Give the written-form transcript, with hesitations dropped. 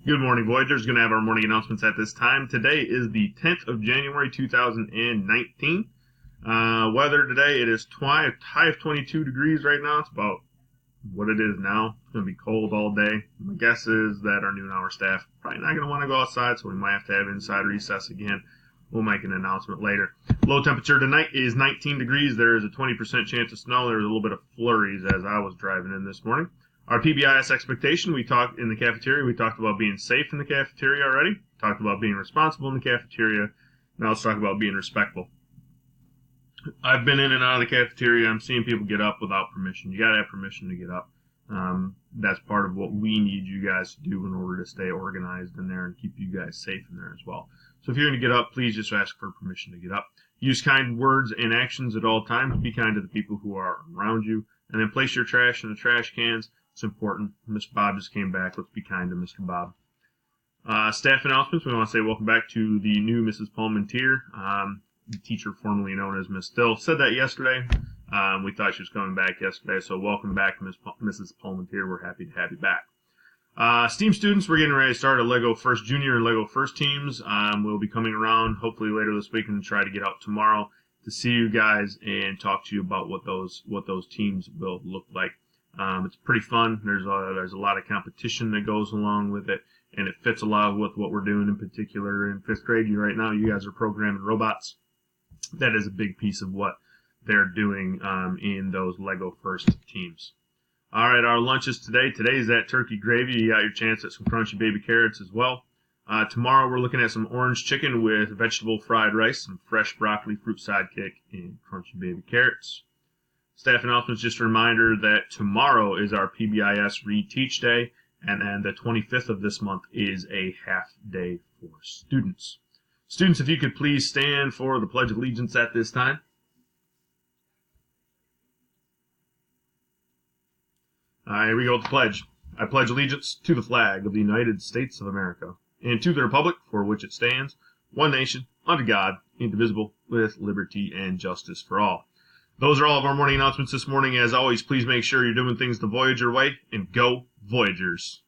Good morning, Voyagers. Going to have our morning announcements at this time. Today is the 10th of January, 2019. Weather today, it is high of 22 degrees right now. It's about what it is now. It's going to be cold all day. My guess is that our noon hour staff probably not going to want to go outside, so we might have to have inside recess again. We'll make an announcement later. Low temperature tonight is 19 degrees. There is a 20% chance of snow. There was a little bit of flurries as I was driving in this morning. Our PBIS expectation, we talked in the cafeteria. We talked about being safe in the cafeteria already. Talked about being responsible in the cafeteria. Now let's talk about being respectful. I've been in and out of the cafeteria. I'm seeing people get up without permission. You got to have permission to get up. That's part of what we need you guys to do in order to stay organized in there and keep you guys safe in there as well. So if you're going to get up, please just ask for permission to get up. Use kind words and actions at all times. Be kind to the people who are around you. And then place your trash in the trash cans. It's important. Mr. Bob just came back. Let's be kind to Mr. Bob. Staff announcements. We want to say welcome back to the new Mrs. Palmentier, the teacher formerly known as Miss Still. Said that yesterday. We thought she was coming back yesterday, so welcome back, Mrs. Palmentier. We're happy to have you back. STEAM students, we're getting ready to start a Lego First Junior and Lego First teams. We'll be coming around hopefully later this week and try to get out tomorrow to see you guys and talk to you about what those teams will look like. It's pretty fun. There's a lot of competition that goes along with it, and it fits a lot with what we're doing in particular in fifth grade. Right now, you guys are programming robots. That is a big piece of what they're doing in those Lego First teams. All right, our lunches today. Today is that turkey gravy. You got your chance at some crunchy baby carrots as well. Tomorrow we're looking at some orange chicken with vegetable fried rice, some fresh broccoli, fruit sidekick, and crunchy baby carrots. Staff announcements, just a reminder that tomorrow is our PBIS Reteach Day, and then the 25th of this month is a half day for students. Students, if you could please stand for the Pledge of Allegiance at this time. Here we go with the pledge. I pledge allegiance to the flag of the United States of America and to the republic for which it stands, one nation, under God, indivisible, with liberty and justice for all. Those are all of our morning announcements this morning. As always, please make sure you're doing things the Voyager way, and go Voyagers.